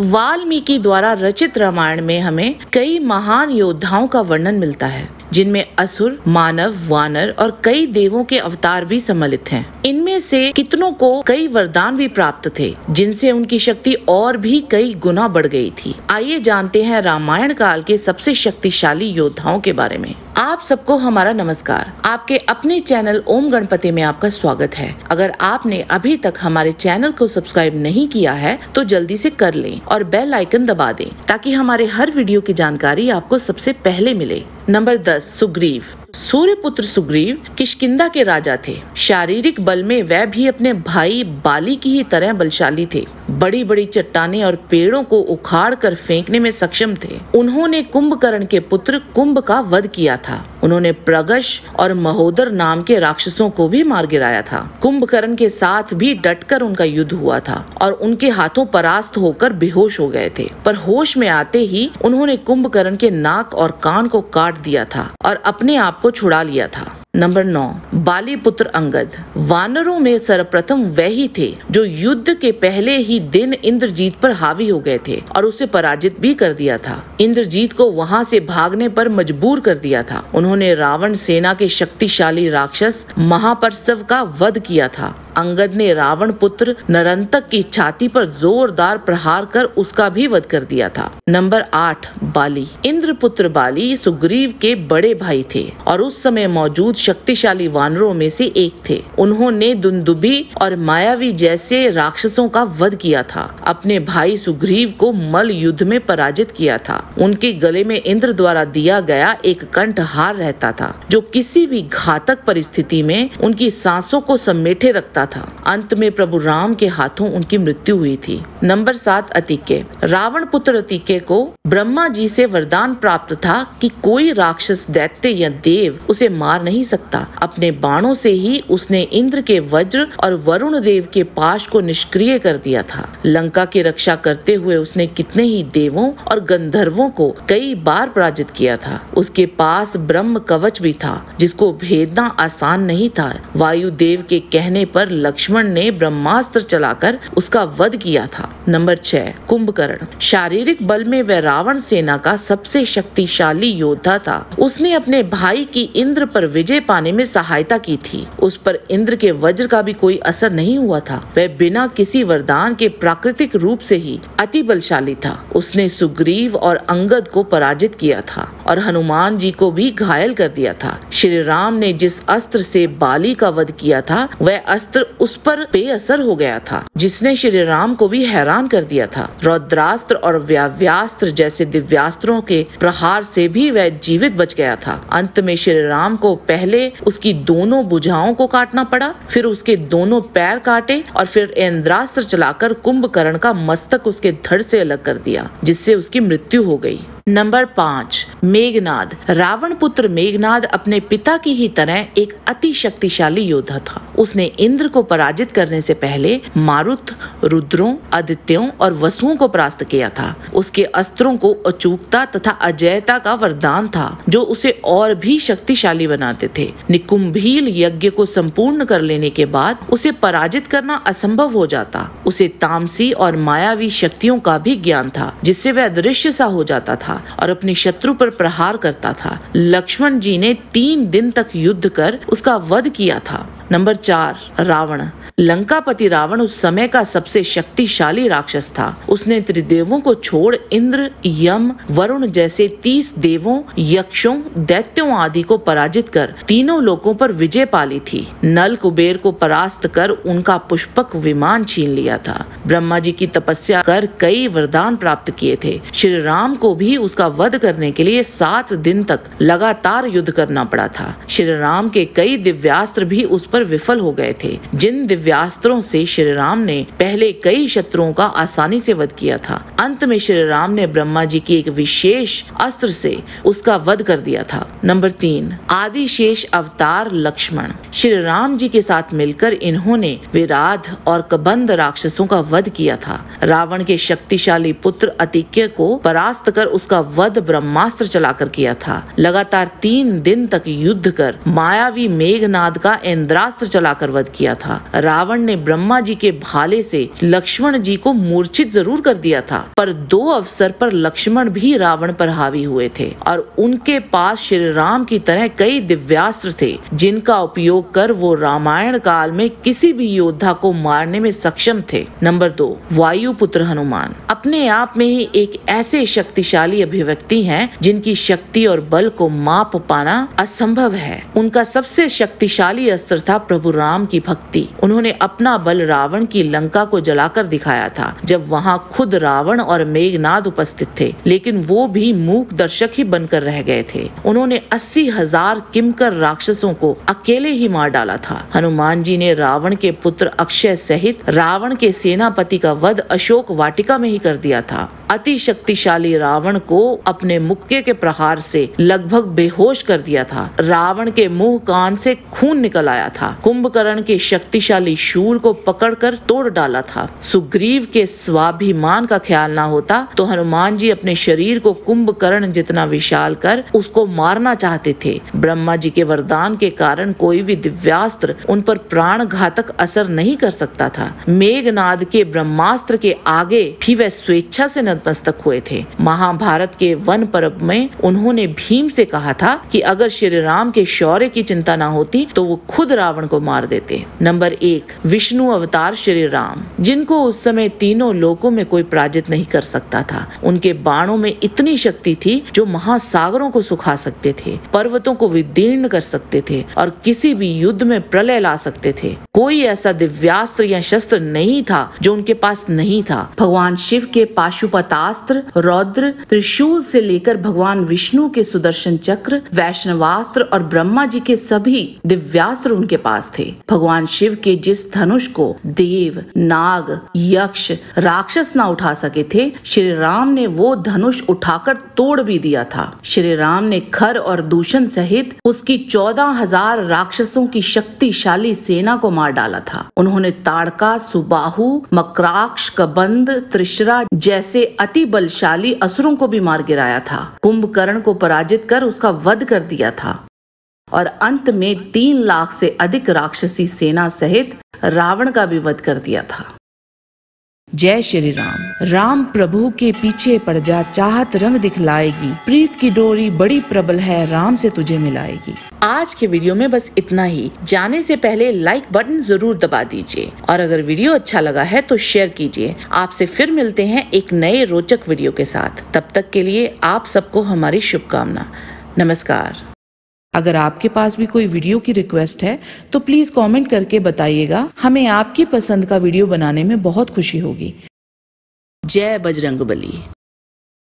वाल्मीकि द्वारा रचित रामायण में हमें कई महान योद्धाओं का वर्णन मिलता है, जिनमें असुर, मानव, वानर और कई देवों के अवतार भी सम्मिलित हैं। इनमें से कितनों को कई वरदान भी प्राप्त थे, जिनसे उनकी शक्ति और भी कई गुना बढ़ गई थी। आइए जानते हैं रामायण काल के सबसे शक्तिशाली योद्धाओं के बारे में। आप सबको हमारा नमस्कार। आपके अपने चैनल ओम गणपति में आपका स्वागत है। अगर आपने अभी तक हमारे चैनल को सब्सक्राइब नहीं किया है तो जल्दी से कर लें और बेल आइकन दबा दें, ताकि हमारे हर वीडियो की जानकारी आपको सबसे पहले मिले। नंबर 10, सुग्रीव। सूर्यपुत्र सुग्रीव किष्किंधा के राजा थे। शारीरिक बल में वह भी अपने भाई बाली की ही तरह बलशाली थे। बड़ी बड़ी चट्टानें और पेड़ों को उखाड़ कर फेंकने में सक्षम थे। उन्होंने कुंभकर्ण के पुत्र कुंभ का वध किया था। उन्होंने प्रगश और महोदर नाम के राक्षसों को भी मार गिराया था। कुंभकर्ण के साथ भी डटकर उनका युद्ध हुआ था और उनके हाथों परास्त होकर बेहोश हो गए थे। पर होश में आते ही उन्होंने कुंभकर्ण के नाक और कान को काट दिया था और अपने आप को छुड़ा लिया था। नंबर 9, बाली पुत्र अंगद। वानरों में सर्वप्रथम वही थे जो युद्ध के पहले ही दिन इंद्रजीत पर हावी हो गए थे और उसे पराजित भी कर दिया था। इंद्रजीत को वहां से भागने पर मजबूर कर दिया था। उन्होंने रावण सेना के शक्तिशाली राक्षस महापर्षव का वध किया था। अंगद ने रावण पुत्र नरंतक की छाती पर जोरदार प्रहार कर उसका भी वध कर दिया था। नंबर 8, बाली। इंद्रपुत्र बाली सुग्रीव के बड़े भाई थे और उस समय मौजूद शक्तिशाली वानरों में से एक थे। उन्होंने दुंदुभी और मायावी जैसे राक्षसों का वध किया था। अपने भाई सुग्रीव को मल्ल युद्ध में पराजित किया था। उनके गले में इंद्र द्वारा दिया गया एक कंठहार रहता था, जो किसी भी घातक परिस्थिति में उनकी सांसों को समेटे रखता था। अंत में प्रभु राम के हाथों उनकी मृत्यु हुई थी। नंबर 7, अतिकेय। रावण पुत्र अतिकेय को ब्रह्मा जी से वरदान प्राप्त था कि कोई राक्षस, दैत्य या देव उसे मार नहीं सकता। अपने बाणों से ही उसने इंद्र के वज्र और वरुण देव के पाश को निष्क्रिय कर दिया था। लंका की रक्षा करते हुए उसने कितने ही देवों और गंधर्वों को कई बार पराजित किया था। उसके पास ब्रह्म कवच भी था, जिसको भेदना आसान नहीं था। वायु देव के कहने पर लक्ष्मण ने ब्रह्मास्त्र चलाकर उसका वध किया था। नंबर 6, कुंभकर्ण। शारीरिक बल में वह रावण सेना का सबसे शक्तिशाली योद्धा था। उसने अपने भाई की इंद्र पर विजय पाने में सहायता की थी। उस पर इंद्र के वज्र का भी कोई असर नहीं हुआ था। वह बिना किसी वरदान के प्राकृतिक रूप से ही अति बलशाली था। उसने सुग्रीव और अंगद को पराजित किया था और हनुमान जी को भी घायल कर दिया था। श्री राम ने जिस अस्त्र से बाली का वध किया था, वह अस्त्र उस पर बेअसर हो गया था, जिसने श्री राम को भी हैरान कर दिया था। रौद्रास्त्र और व्याव्यास्त्र जैसे दिव्यास्त्रों के प्रहार से भी वह जीवित बच गया था। अंत में श्री राम को पहले उसकी दोनों भुजाओं को काटना पड़ा, फिर उसके दोनों पैर काटे और फिर इंद्रास्त्र चलाकर कुंभकर्ण का मस्तक उसके धड़ से अलग कर दिया, जिससे उसकी मृत्यु हो गई। नंबर 5, मेघनाद। रावण पुत्र मेघनाद अपने पिता की ही तरह एक अति शक्तिशाली योद्धा था। उसने इंद्र को पराजित करने से पहले मारुत, रुद्रों, आदित्यों और वसुओं को परास्त किया था। उसके अस्त्रों को अचूकता तथा अजेयता का वरदान था, जो उसे और भी शक्तिशाली बनाते थे। निकुंभील यज्ञ को संपूर्ण कर लेने के बाद उसे पराजित करना असंभव हो जाता। उसे तामसी और मायावी शक्तियों का भी ज्ञान था, जिससे वह अदृश्य सा हो जाता था और अपने शत्रु पर प्रहार करता था। लक्ष्मण जी ने 3 दिन तक युद्ध कर उसका वध किया था। नंबर 4, रावण। लंकापति रावण उस समय का सबसे शक्तिशाली राक्षस था। उसने त्रिदेवों को छोड़ इंद्र, यम, वरुण जैसे 30 देवों, यक्षों, दैत्यों आदि को पराजित कर तीनों लोकों पर विजय पाली थी। नल कुबेर को परास्त कर उनका पुष्पक विमान छीन लिया था। ब्रह्मा जी की तपस्या कर कई वरदान प्राप्त किए थे। श्री राम को भी उसका वध करने के लिए 7 दिन तक लगातार युद्ध करना पड़ा था। श्री राम के कई दिव्यास्त्र भी उस पर विफल हो गए थे। जिन दिव्यास्त्रों से श्री राम ने पहले कई शत्रुओं का आसानी से वध किया था, अंत में श्री राम ने ब्रह्मा जी की एक विशेष अस्त्र से उसका वध कर दिया था। नंबर 3, आदिशेष अवतार लक्ष्मण। श्री राम जी के साथ मिलकर इन्होंने विराध और कबंध राक्षसों का वध किया था। रावण के शक्तिशाली पुत्र अतिकेय को परास्त कर उसका वध ब्रह्मास्त्र चलाकर किया था। लगातार 3 दिन तक युद्ध कर मायावी मेघनाद का इंद्रा दिव्यास्त्र चलाकर वध किया था। रावण ने ब्रह्मा जी के भाले से लक्ष्मण जी को मूर्छित जरूर कर दिया था, पर 2 अवसर पर लक्ष्मण भी रावण पर हावी हुए थे और उनके पास श्री राम की तरह कई दिव्यास्त्र थे, जिनका उपयोग कर वो रामायण काल में किसी भी योद्धा को मारने में सक्षम थे। नंबर 2, वायुपुत्र हनुमान अपने आप में ही एक ऐसे शक्तिशाली अभिव्यक्ति हैं जिनकी शक्ति और बल को माप पाना असंभव है। उनका सबसे शक्तिशाली अस्त्र था प्रभु राम की भक्ति। उन्होंने अपना बल रावण की लंका को जलाकर दिखाया था, जब वहाँ खुद रावण और मेघनाद उपस्थित थे, लेकिन वो भी मूक दर्शक ही बनकर रह गए थे। उन्होंने 80,000 किंकर राक्षसों को अकेले ही मार डाला था। हनुमान जी ने रावण के पुत्र अक्षय सहित रावण के सेनापति का वध अशोक वाटिका में ही कर दिया था। अति शक्तिशाली रावण को अपने मुक्के के प्रहार से लगभग बेहोश कर दिया था। रावण के मुंह कान से खून निकल आया था। कुंभकर्ण के शक्तिशाली शूल को पकड़कर तोड़ डाला था। सुग्रीव के स्वाभिमान का ख्याल ना होता तो हनुमान जी अपने शरीर को कुंभकर्ण जितना विशाल कर उसको मारना चाहते थे। ब्रह्मा जी के वरदान के कारण कोई भी दिव्यास्त्र उन पर प्राण घातक असर नहीं कर सकता था। मेघनाद के ब्रह्मास्त्र के आगे भी वह स्वेच्छा से नतमस्तक हुए थे। महाभारत के वन पर्व में उन्होंने भीम से कहा था कि अगर श्री राम के शौर्य की चिंता ना होती तो वो खुद रावण को मार देते। नंबर 1, विष्णु अवतार श्री राम, जिनको उस समय तीनों लोकों में कोई पराजित नहीं कर सकता था। उनके बाणों में इतनी शक्ति थी जो महासागरों को सुखा सकते थे, पर्वतों को विदीर्ण कर सकते थे और किसी भी युद्ध में प्रलय ला सकते थे। कोई ऐसा दिव्यास्त्र या शस्त्र नहीं था जो उनके पास नहीं था। भगवान शिव के पाशुपतास्त्र, रौद्र, त्रिशूल से लेकर भगवान विष्णु के सुदर्शन चक्र, वैष्णवास्त्र और ब्रह्मा जी के सभी दिव्यास्त्र उनके पास थे। भगवान शिव के जिस धनुष को देव, नाग, यक्ष, राक्षस ना उठा सके थे, श्री राम ने वो धनुष उठाकर तोड़ भी दिया था। श्री राम ने खर और दूषण सहित उसकी 14,000 राक्षसों की शक्तिशाली सेना को मार डाला था। उन्होंने ताड़का, सुबाहु, मकराक्ष, कबंध, त्रिशरा जैसे अति बलशाली असुरों को भी मार गिराया था। कुंभकर्ण को पराजित कर उसका वध कर दिया था और अंत में 3 लाख से अधिक राक्षसी सेना सहित रावण का भी वध कर दिया था। जय श्री राम। राम प्रभु के पीछे पड़ जा, चाहत रंग दिखलाएगी, प्रीत की डोरी बड़ी प्रबल है, राम से तुझे मिलाएगी। आज के वीडियो में बस इतना ही। जाने से पहले लाइक बटन जरूर दबा दीजिए और अगर वीडियो अच्छा लगा है तो शेयर कीजिए। आपसे फिर मिलते हैं एक नए रोचक वीडियो के साथ। तब तक के लिए आप सबको हमारी शुभकामना। नमस्कार। अगर आपके पास भी कोई वीडियो की रिक्वेस्ट है तो प्लीज कमेंट करके बताइएगा। हमें आपकी पसंद का वीडियो बनाने में बहुत खुशी होगी। जय बजरंगबली।